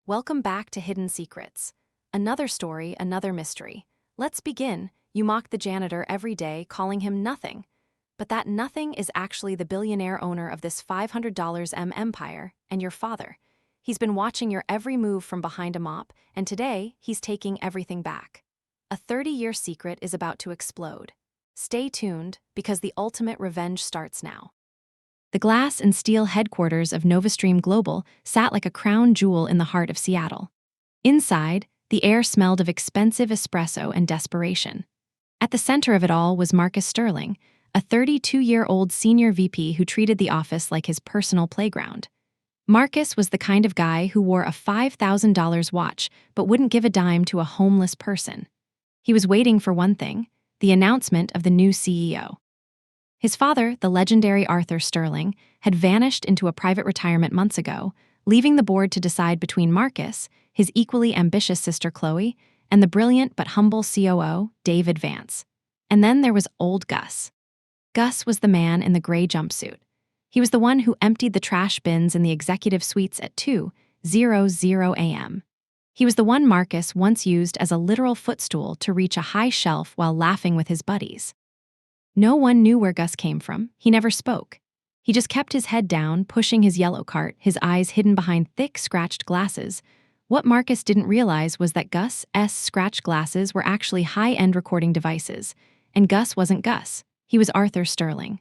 Welcome back to Hidden Secrets. Another story, another mystery. Let's begin. You mock the janitor every day, calling him nothing. But that nothing is actually the billionaire owner of this $500 empire, and your father. He's been watching your every move from behind a mop, and today, he's taking everything back. A 30-year secret is about to explode. Stay tuned, because the ultimate revenge starts now. The glass and steel headquarters of NovaStream Global sat like a crown jewel in the heart of Seattle. Inside, the air smelled of expensive espresso and desperation. At the center of it all was Marcus Sterling, a 32-year-old senior VP who treated the office like his personal playground. Marcus was the kind of guy who wore a $5,000 watch but wouldn't give a dime to a homeless person. He was waiting for one thing: the announcement of the new CEO. His father, the legendary Arthur Sterling, had vanished into a private retirement months ago, leaving the board to decide between Marcus, his equally ambitious sister Chloe, and the brilliant but humble COO, David Vance. And then there was old Gus. Gus was the man in the gray jumpsuit. He was the one who emptied the trash bins in the executive suites at 2:00 a.m. He was the one Marcus once used as a literal footstool to reach a high shelf while laughing with his buddies. No one knew where Gus came from. He never spoke. He just kept his head down, pushing his yellow cart, his eyes hidden behind thick, scratched glasses. What Marcus didn't realize was that Gus's scratched glasses were actually high-end recording devices. And Gus wasn't Gus. He was Arthur Sterling.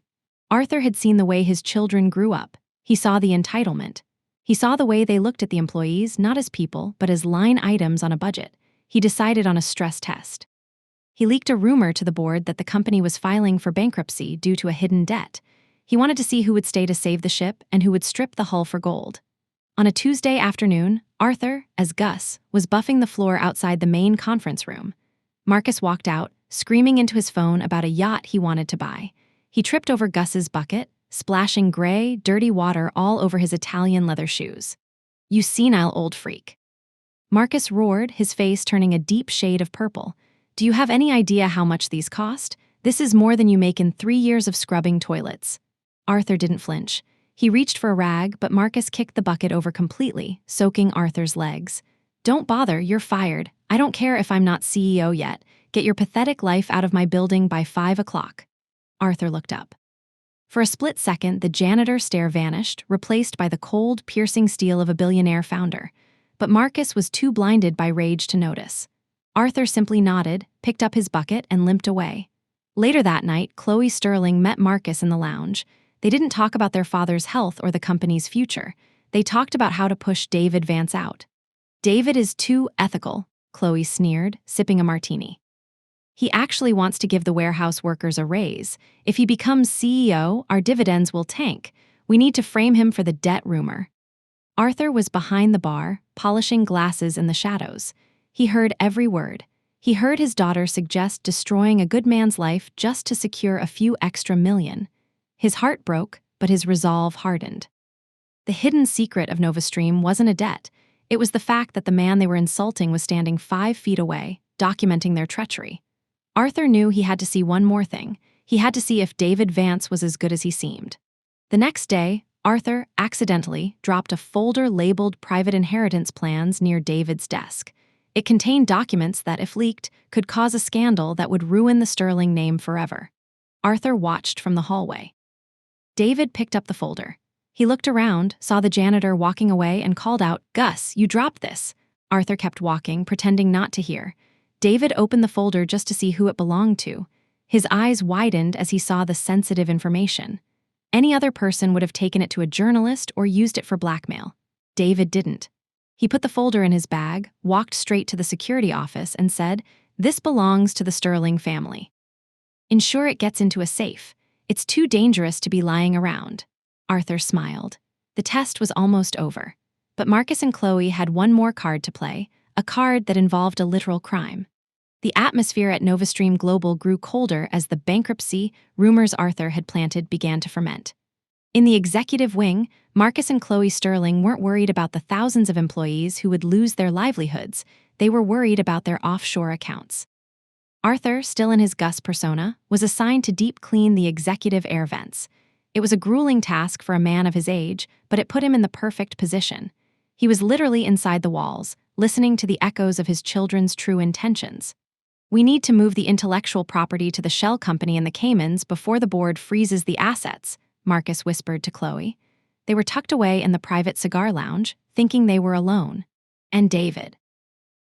Arthur had seen the way his children grew up. He saw the entitlement. He saw the way they looked at the employees, not as people, but as line items on a budget. He decided on a stress test. He leaked a rumor to the board that the company was filing for bankruptcy due to a hidden debt. He wanted to see who would stay to save the ship and who would strip the hull for gold. On a Tuesday afternoon, Arthur, as Gus, was buffing the floor outside the main conference room. Marcus walked out, screaming into his phone about a yacht he wanted to buy. He tripped over Gus's bucket, splashing gray, dirty water all over his Italian leather shoes. "You senile old freak." Marcus roared, his face turning a deep shade of purple. "Do you have any idea how much these cost? This is more than you make in 3 years of scrubbing toilets." Arthur didn't flinch. He reached for a rag, but Marcus kicked the bucket over completely, soaking Arthur's legs. "Don't bother, you're fired. I don't care if I'm not CEO yet. Get your pathetic life out of my building by 5 o'clock. Arthur looked up. For a split second, the janitor stare vanished, replaced by the cold, piercing steel of a billionaire founder. But Marcus was too blinded by rage to notice. Arthur simply nodded, picked up his bucket, and limped away. Later that night, Chloe Sterling met Marcus in the lounge. They didn't talk about their father's health or the company's future. They talked about how to push David Vance out. "David is too ethical," Chloe sneered, sipping a martini. "He actually wants to give the warehouse workers a raise. If he becomes CEO, our dividends will tank. We need to frame him for the debt rumor." Arthur was behind the bar, polishing glasses in the shadows. He heard every word. He heard his daughter suggest destroying a good man's life just to secure a few extra million. His heart broke, but his resolve hardened. The hidden secret of NovaStream wasn't a debt. It was the fact that the man they were insulting was standing 5 feet away, documenting their treachery. Arthur knew he had to see one more thing. He had to see if David Vance was as good as he seemed. The next day, Arthur accidentally dropped a folder labeled Private Inheritance Plans near David's desk. It contained documents that, if leaked, could cause a scandal that would ruin the Sterling name forever. Arthur watched from the hallway. David picked up the folder. He looked around, saw the janitor walking away, and called out, "Gus, you dropped this." Arthur kept walking, pretending not to hear. David opened the folder just to see who it belonged to. His eyes widened as he saw the sensitive information. Any other person would have taken it to a journalist or used it for blackmail. David didn't. He put the folder in his bag, walked straight to the security office, and said, "This belongs to the Sterling family. Ensure it gets into a safe. It's too dangerous to be lying around." Arthur smiled. The test was almost over. But Marcus and Chloe had one more card to play, a card that involved a literal crime. The atmosphere at NovaStream Global grew colder as the bankruptcy rumors Arthur had planted began to ferment. In the executive wing, Marcus and Chloe Sterling weren't worried about the thousands of employees who would lose their livelihoods. They were worried about their offshore accounts. Arthur, still in his Gus persona, was assigned to deep clean the executive air vents. It was a grueling task for a man of his age, but it put him in the perfect position. He was literally inside the walls, listening to the echoes of his children's true intentions. "We need to move the intellectual property to the shell company in the Caymans before the board freezes the assets," Marcus whispered to Chloe. They were tucked away in the private cigar lounge, thinking they were alone. "And David?"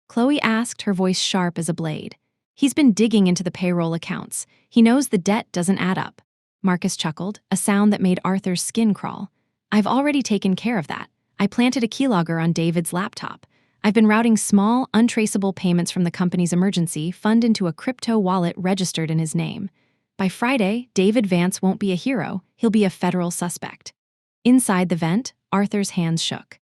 Chloe asked, her voice sharp as a blade. "He's been digging into the payroll accounts. He knows the debt doesn't add up." Marcus chuckled, a sound that made Arthur's skin crawl. "I've already taken care of that. I planted a keylogger on David's laptop. I've been routing small, untraceable payments from the company's emergency fund into a crypto wallet registered in his name. By Friday, David Vance won't be a hero, he'll be a federal suspect." Inside the vent, Arthur's hands shook.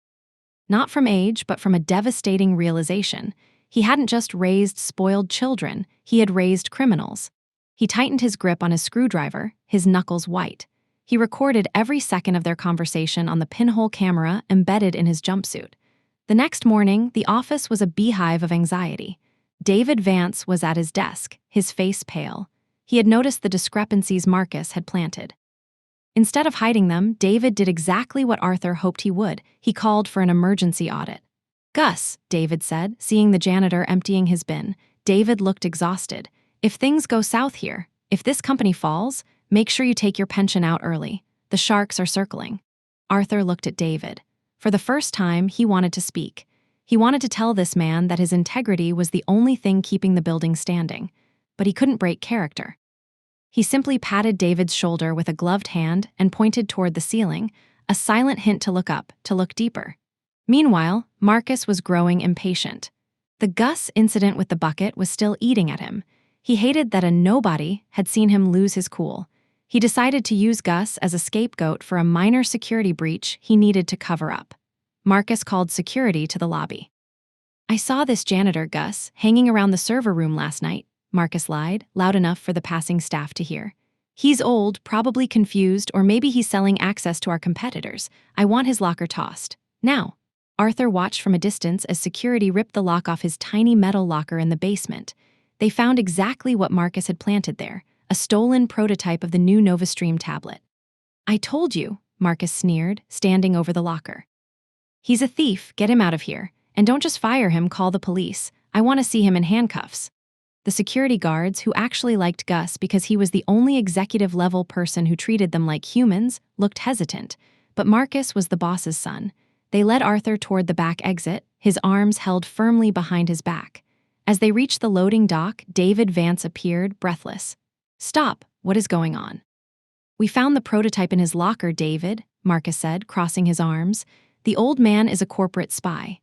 Not from age, but from a devastating realization. He hadn't just raised spoiled children, he had raised criminals. He tightened his grip on his screwdriver, his knuckles white. He recorded every second of their conversation on the pinhole camera embedded in his jumpsuit. The next morning, the office was a beehive of anxiety. David Vance was at his desk, his face pale. He had noticed the discrepancies Marcus had planted. Instead of hiding them, David did exactly what Arthur hoped he would. He called for an emergency audit. "Gus," David said, seeing the janitor emptying his bin. David looked exhausted. "If things go south here, if this company falls, make sure you take your pension out early. The sharks are circling." Arthur looked at David. For the first time, he wanted to speak. He wanted to tell this man that his integrity was the only thing keeping the building standing. But he couldn't break character. He simply patted David's shoulder with a gloved hand and pointed toward the ceiling, a silent hint to look up, to look deeper. Meanwhile, Marcus was growing impatient. The Gus incident with the bucket was still eating at him. He hated that a nobody had seen him lose his cool. He decided to use Gus as a scapegoat for a minor security breach he needed to cover up. Marcus called security to the lobby. "I saw this janitor, Gus, hanging around the server room last night," Marcus lied, loud enough for the passing staff to hear. "He's old, probably confused, or maybe he's selling access to our competitors. I want his locker tossed. Now." Arthur watched from a distance as security ripped the lock off his tiny metal locker in the basement. They found exactly what Marcus had planted there, a stolen prototype of the new NovaStream tablet. "I told you," Marcus sneered, standing over the locker. "He's a thief, get him out of here. And don't just fire him, call the police. I want to see him in handcuffs." The security guards, who actually liked Gus because he was the only executive-level person who treated them like humans, looked hesitant. But Marcus was the boss's son. They led Arthur toward the back exit, his arms held firmly behind his back. As they reached the loading dock, David Vance appeared, breathless. "Stop, what is going on?" "We found the prototype in his locker, David," Marcus said, crossing his arms. "The old man is a corporate spy."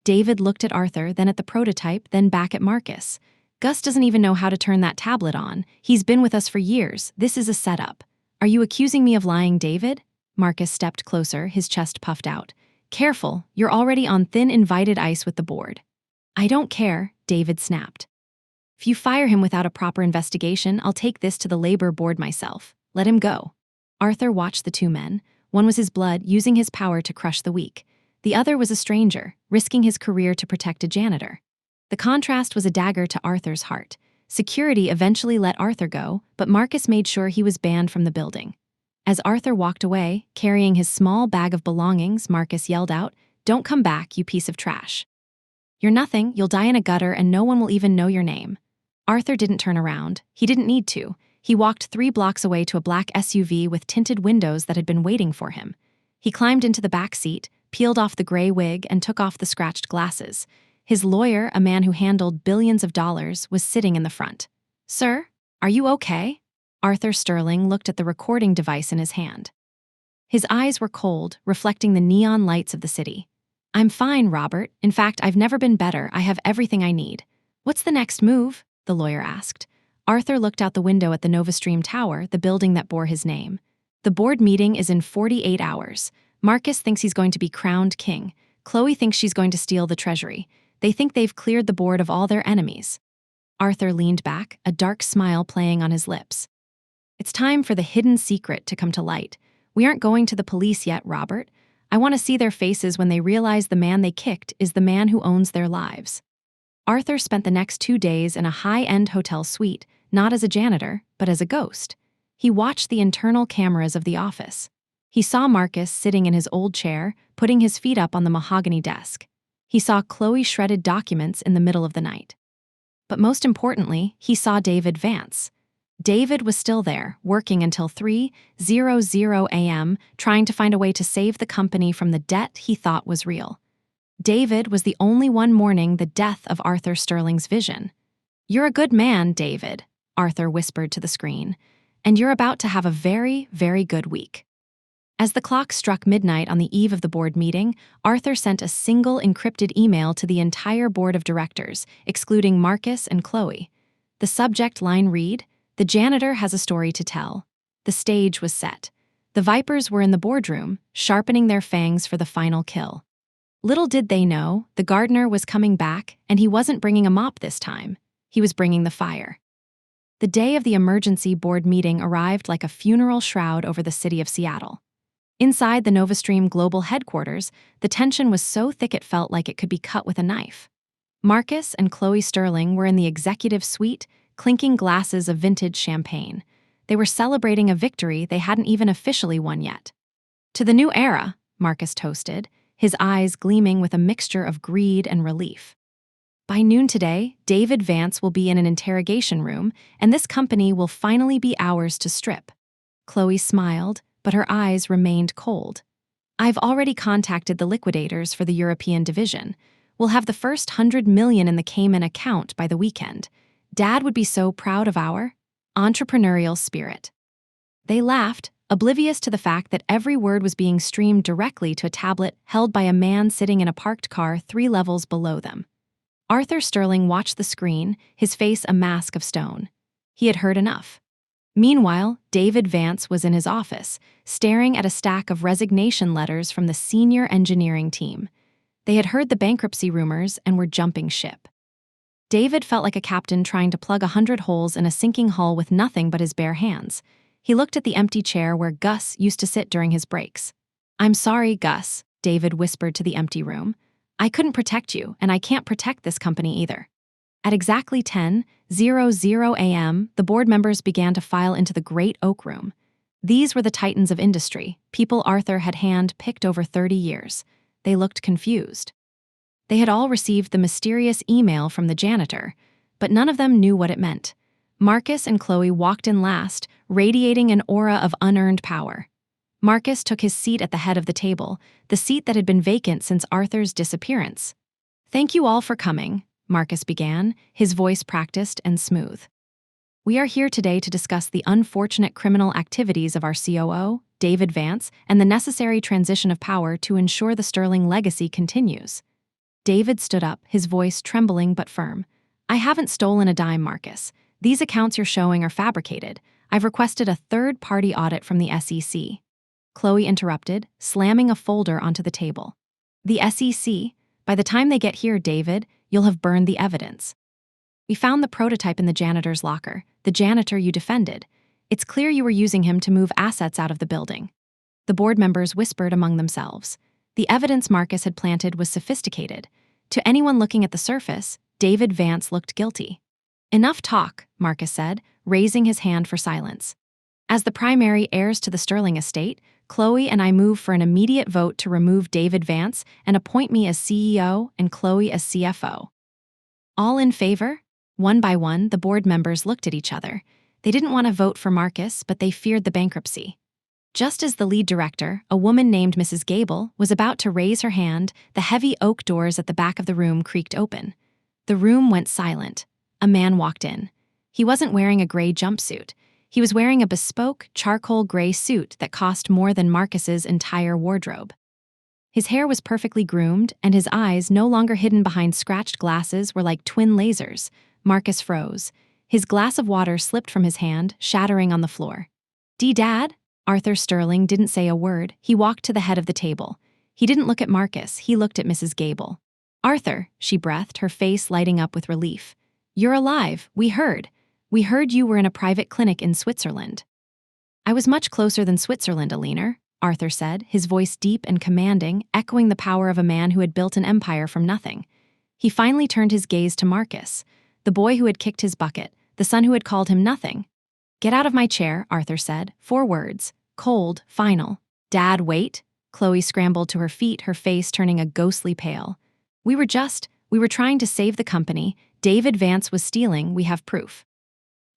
David looked at Arthur, then at the prototype, then back at Marcus. "Gus doesn't even know how to turn that tablet on. He's been with us for years. This is a setup." "Are you accusing me of lying, David?" Marcus stepped closer, his chest puffed out. "Careful, you're already on thin invited ice with the board." "I don't care," David snapped. "If you fire him without a proper investigation, I'll take this to the labor board myself. Let him go." Arthur watched the two men. One was his blood, using his power to crush the weak. The other was a stranger, risking his career to protect a janitor. The contrast was a dagger to Arthur's heart. Security eventually let Arthur go, but Marcus made sure he was banned from the building. As Arthur walked away, carrying his small bag of belongings, Marcus yelled out, "Don't come back, you piece of trash. You're nothing, you'll die in a gutter and no one will even know your name." Arthur didn't turn around. He didn't need to. He walked 3 blocks away to a black SUV with tinted windows that had been waiting for him. He climbed into the back seat, peeled off the gray wig, and took off the scratched glasses. His lawyer, a man who handled billions of dollars, was sitting in the front. "Sir, are you okay?" Arthur Sterling looked at the recording device in his hand. His eyes were cold, reflecting the neon lights of the city. "I'm fine, Robert. In fact, I've never been better. I have everything I need." "What's the next move?" the lawyer asked. Arthur looked out the window at the NovaStream Tower, the building that bore his name. "The board meeting is in 48 hours. Marcus thinks he's going to be crowned king. Chloe thinks she's going to steal the treasury. They think they've cleared the board of all their enemies." Arthur leaned back, a dark smile playing on his lips. "It's time for the hidden secret to come to light. We aren't going to the police yet, Robert. I want to see their faces when they realize the man they kicked is the man who owns their lives." Arthur spent the next 2 days in a high-end hotel suite, not as a janitor, but as a ghost. He watched the internal cameras of the office. He saw Marcus sitting in his old chair, putting his feet up on the mahogany desk. He saw Chloe shredded documents in the middle of the night. But most importantly, he saw David Vance. David was still there, working until 3:00 a.m., trying to find a way to save the company from the debt he thought was real. David was the only one mourning the death of Arthur Sterling's vision. "You're a good man, David," Arthur whispered to the screen, "and you're about to have a very, very good week." As the clock struck midnight on the eve of the board meeting, Arthur sent a single encrypted email to the entire board of directors, excluding Marcus and Chloe. The subject line read, "The janitor has a story to tell." The stage was set. The Vipers were in the boardroom, sharpening their fangs for the final kill. Little did they know, the gardener was coming back, and he wasn't bringing a mop this time. He was bringing the fire. The day of the emergency board meeting arrived like a funeral shroud over the city of Seattle. Inside the NovaStream global headquarters, the tension was so thick it felt like it could be cut with a knife. Marcus and Chloe Sterling were in the executive suite, clinking glasses of vintage champagne. They were celebrating a victory they hadn't even officially won yet. "To the new era," Marcus toasted, his eyes gleaming with a mixture of greed and relief. "By noon today, David Vance will be in an interrogation room, and this company will finally be ours to strip." Chloe smiled, but her eyes remained cold. "I've already contacted the liquidators for the European division. We'll have the first 100 million in the Cayman account by the weekend. Dad would be so proud of our entrepreneurial spirit." They laughed, oblivious to the fact that every word was being streamed directly to a tablet held by a man sitting in a parked car 3 levels below them. Arthur Sterling watched the screen, his face a mask of stone. He had heard enough. Meanwhile, David Vance was in his office, staring at a stack of resignation letters from the senior engineering team. They had heard the bankruptcy rumors and were jumping ship. David felt like a captain trying to plug 100 holes in a sinking hull with nothing but his bare hands. He looked at the empty chair where Gus used to sit during his breaks. "I'm sorry, Gus," David whispered to the empty room. "I couldn't protect you, and I can't protect this company either." At exactly 10:00 a.m., the board members began to file into the great oak room. These were the titans of industry, people Arthur had hand-picked over 30 years. They looked confused. They had all received the mysterious email from the janitor, but none of them knew what it meant. Marcus and Chloe walked in last, radiating an aura of unearned power. Marcus took his seat at the head of the table, the seat that had been vacant since Arthur's disappearance. "Thank you all for coming," Marcus began, his voice practiced and smooth. "We are here today to discuss the unfortunate criminal activities of our COO, David Vance, and the necessary transition of power to ensure the Sterling legacy continues." David stood up, his voice trembling but firm. "I haven't stolen a dime, Marcus. These accounts you're showing are fabricated. I've requested a third-party audit from the SEC." Chloe interrupted, slamming a folder onto the table. "The SEC? By the time they get here, David, you'll have burned the evidence. We found the prototype in the janitor's locker, the janitor you defended. It's clear you were using him to move assets out of the building." The board members whispered among themselves. The evidence Marcus had planted was sophisticated. To anyone looking at the surface, David Vance looked guilty. "Enough talk," Marcus said, raising his hand for silence. "As the primary heirs to the Sterling estate, Chloe and I move for an immediate vote to remove David Vance and appoint me as CEO and Chloe as CFO." "All in favor?" One by one, the board members looked at each other. They didn't want to vote for Marcus, but they feared the bankruptcy. Just as the lead director, a woman named Mrs. Gable, was about to raise her hand, the heavy oak doors at the back of the room creaked open. The room went silent. A man walked in. He wasn't wearing a gray jumpsuit. He was wearing a bespoke, charcoal gray suit that cost more than Marcus's entire wardrobe. His hair was perfectly groomed, and his eyes, no longer hidden behind scratched glasses, were like twin lasers. Marcus froze. His glass of water slipped from his hand, shattering on the floor. "Dad?" Arthur Sterling didn't say a word. He walked to the head of the table. He didn't look at Marcus, he looked at Mrs. Gable. "Arthur," she breathed, her face lighting up with relief. "You're alive. We heard. We heard you were in a private clinic in Switzerland." "I was much closer than Switzerland, Alina," Arthur said, his voice deep and commanding, echoing the power of a man who had built an empire from nothing. He finally turned his gaze to Marcus, the boy who had kicked his bucket, the son who had called him nothing. "Get out of my chair," Arthur said, 4 words, cold, final. Dad, wait. Chloe scrambled to her feet, her face turning a ghostly pale. We were trying to save the company. David Vance was stealing, we have proof.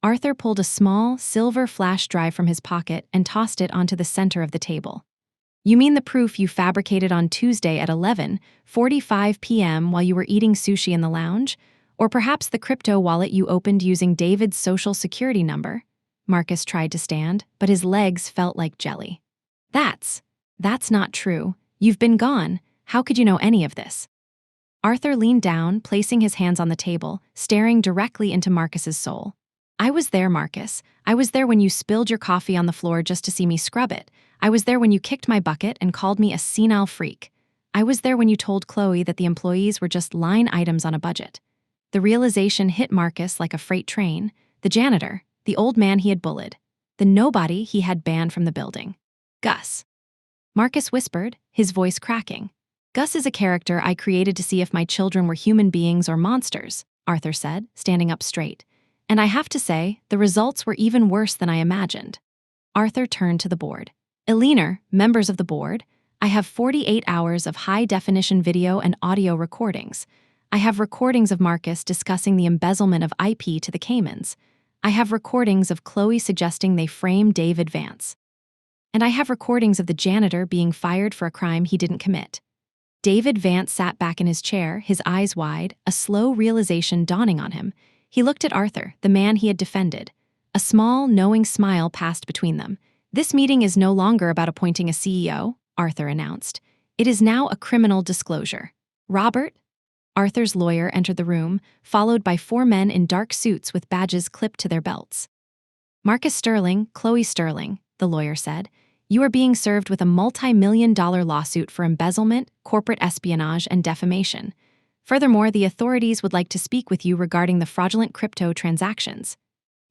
Arthur pulled a small, silver flash drive from his pocket and tossed it onto the center of the table. You mean the proof you fabricated on Tuesday at 11:45 p.m. while you were eating sushi in the lounge? Or perhaps the crypto wallet you opened using David's social security number? Marcus tried to stand, but his legs felt like jelly. That's not true. You've been gone. How could you know any of this? Arthur leaned down, placing his hands on the table, staring directly into Marcus's soul. I was there, Marcus. I was there when you spilled your coffee on the floor just to see me scrub it. I was there when you kicked my bucket and called me a senile freak. I was there when you told Chloe that the employees were just line items on a budget. The realization hit Marcus like a freight train. The janitor, the old man he had bullied, the nobody he had banned from the building. Gus. Marcus whispered, his voice cracking. Gus is a character I created to see if my children were human beings or monsters, Arthur said, standing up straight. And I have to say, the results were even worse than I imagined. Arthur turned to the board. Eleanor, members of the board, I have 48 hours of high-definition video and audio recordings. I have recordings of Marcus discussing the embezzlement of IP to the Caymans. I have recordings of Chloe suggesting they frame David Vance. And I have recordings of the janitor being fired for a crime he didn't commit. David Vance sat back in his chair, his eyes wide, a slow realization dawning on him. He looked at Arthur, the man he had defended. A small, knowing smile passed between them. This meeting is no longer about appointing a CEO, Arthur announced. It is now a criminal disclosure. Robert? Arthur's lawyer entered the room, followed by 4 men in dark suits with badges clipped to their belts. Marcus Sterling, Chloe Sterling, the lawyer said, you are being served with a multi-million-dollar lawsuit for embezzlement, corporate espionage, and defamation. Furthermore, the authorities would like to speak with you regarding the fraudulent crypto transactions.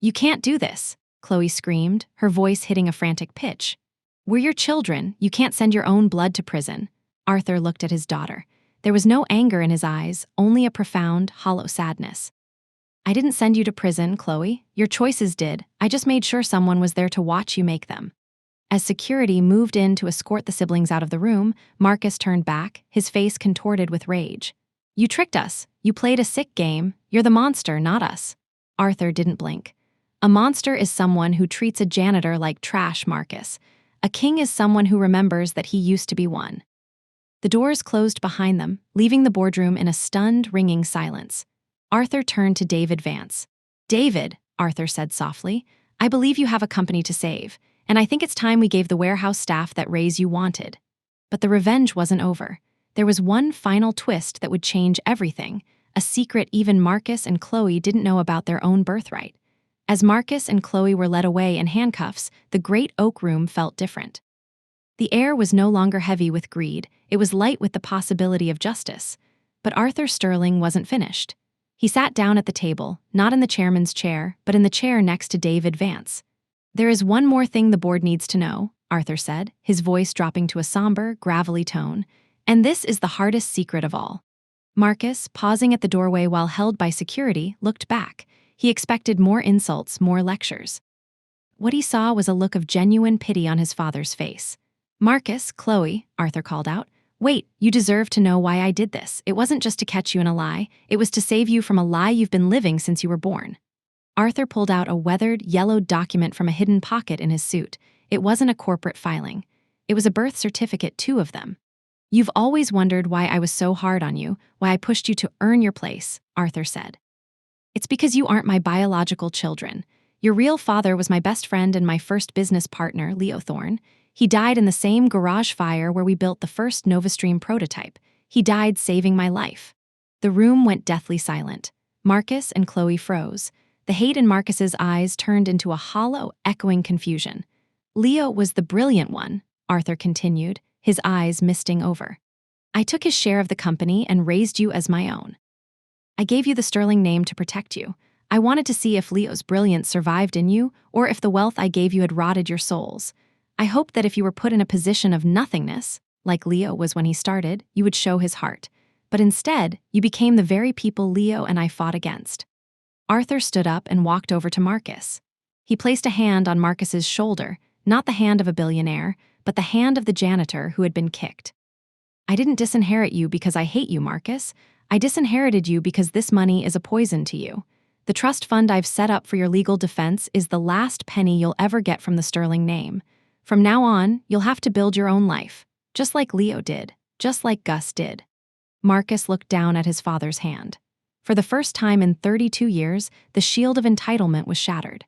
You can't do this, Chloe screamed, her voice hitting a frantic pitch. We're your children. You can't send your own blood to prison. Arthur looked at his daughter. There was no anger in his eyes, only a profound, hollow sadness. I didn't send you to prison, Chloe. Your choices did. I just made sure someone was there to watch you make them. As security moved in to escort the siblings out of the room, Marcus turned back, his face contorted with rage. You tricked us. You played a sick game. You're the monster, not us. Arthur didn't blink. A monster is someone who treats a janitor like trash, Marcus. A king is someone who remembers that he used to be one. The doors closed behind them, leaving the boardroom in a stunned, ringing silence. Arthur turned to David Vance. David, Arthur said softly, I believe you have a company to save, and I think it's time we gave the warehouse staff that raise you wanted. But the revenge wasn't over. There was one final twist that would change everything, a secret even Marcus and Chloe didn't know about their own birthright. As Marcus and Chloe were led away in handcuffs, the great oak room felt different. The air was no longer heavy with greed, it was light with the possibility of justice. But Arthur Sterling wasn't finished. He sat down at the table, not in the chairman's chair, but in the chair next to David Vance. There is one more thing the board needs to know, Arthur said, his voice dropping to a somber, gravelly tone, and this is the hardest secret of all. Marcus, pausing at the doorway while held by security, looked back. He expected more insults, more lectures. What he saw was a look of genuine pity on his father's face. Marcus, Chloe, Arthur called out, wait, you deserve to know why I did this. It wasn't just to catch you in a lie, it was to save you from a lie you've been living since you were born. Arthur pulled out a weathered, yellowed document from a hidden pocket in his suit. It wasn't a corporate filing. It was a birth certificate, 2 of them. You've always wondered why I was so hard on you, why I pushed you to earn your place, Arthur said. It's because you aren't my biological children. Your real father was my best friend and my first business partner, Leo Thorne. He died in the same garage fire where we built the first NovaStream prototype. He died saving my life. The room went deathly silent. Marcus and Chloe froze. The hate in Marcus's eyes turned into a hollow, echoing confusion. Leo was the brilliant one, Arthur continued, his eyes misting over. I took his share of the company and raised you as my own. I gave you the Sterling name to protect you. I wanted to see if Leo's brilliance survived in you, or if the wealth I gave you had rotted your souls. I hoped that if you were put in a position of nothingness, like Leo was when he started, you would show his heart. But instead, you became the very people Leo and I fought against. Arthur stood up and walked over to Marcus. He placed a hand on Marcus's shoulder, not the hand of a billionaire, but the hand of the janitor who had been kicked. "I didn't disinherit you because I hate you, Marcus. I disinherited you because this money is a poison to you. The trust fund I've set up for your legal defense is the last penny you'll ever get from the Sterling name. From now on, you'll have to build your own life, just like Leo did, just like Gus did." Marcus looked down at his father's hand. For the first time in 32 years, the shield of entitlement was shattered.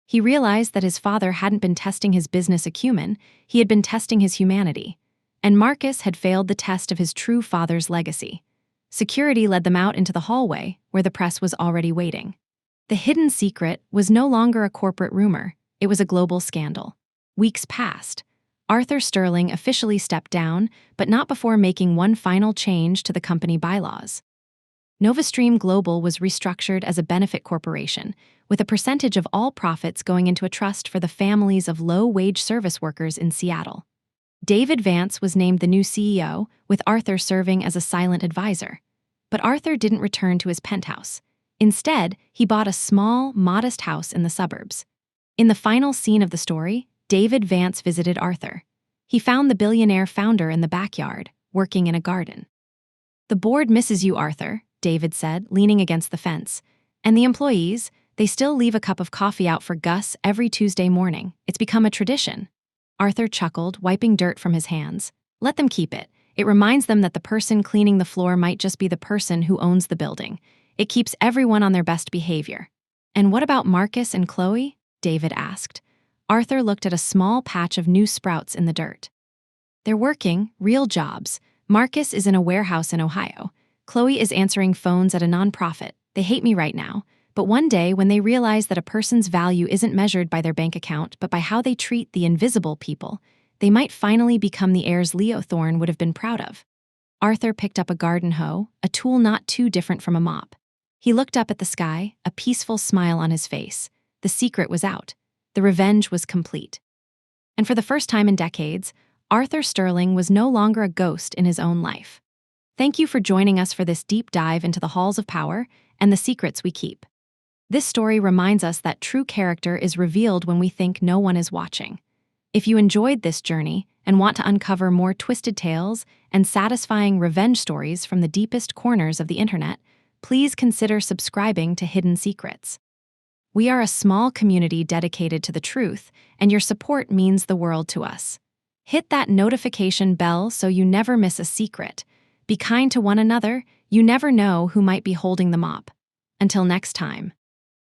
He realized that his father hadn't been testing his business acumen, he had been testing his humanity. And Marcus had failed the test of his true father's legacy. Security led them out into the hallway, where the press was already waiting. The hidden secret was no longer a corporate rumor, it was a global scandal. Weeks passed. Arthur Sterling officially stepped down, but not before making one final change to the company bylaws. NovaStream Global was restructured as a benefit corporation, with a percentage of all profits going into a trust for the families of low-wage service workers in Seattle. David Vance was named the new CEO, with Arthur serving as a silent advisor. But Arthur didn't return to his penthouse. Instead, he bought a small, modest house in the suburbs. In the final scene of the story, David Vance visited Arthur. He found the billionaire founder in the backyard, working in a garden. "The board misses you, Arthur," David said, leaning against the fence. "And the employees, they still leave a cup of coffee out for Gus every Tuesday morning. It's become a tradition." Arthur chuckled, wiping dirt from his hands. "Let them keep it. It reminds them that the person cleaning the floor might just be the person who owns the building. It keeps everyone on their best behavior." "And what about Marcus and Chloe?" David asked. Arthur looked at a small patch of new sprouts in the dirt. "They're working, real jobs. Marcus is in a warehouse in Ohio. Chloe is answering phones at a nonprofit. They hate me right now. But one day, when they realize that a person's value isn't measured by their bank account, but by how they treat the invisible people, they might finally become the heirs Leo Thorne would have been proud of." Arthur picked up a garden hoe, a tool not too different from a mop. He looked up at the sky, a peaceful smile on his face. The secret was out. The revenge was complete. And for the first time in decades, Arthur Sterling was no longer a ghost in his own life. Thank you for joining us for this deep dive into the halls of power and the secrets we keep. This story reminds us that true character is revealed when we think no one is watching. If you enjoyed this journey and want to uncover more twisted tales and satisfying revenge stories from the deepest corners of the internet, please consider subscribing to Hidden Secrets. We are a small community dedicated to the truth, and your support means the world to us. Hit that notification bell so you never miss a secret. Be kind to one another, you never know who might be holding the mop. Until next time.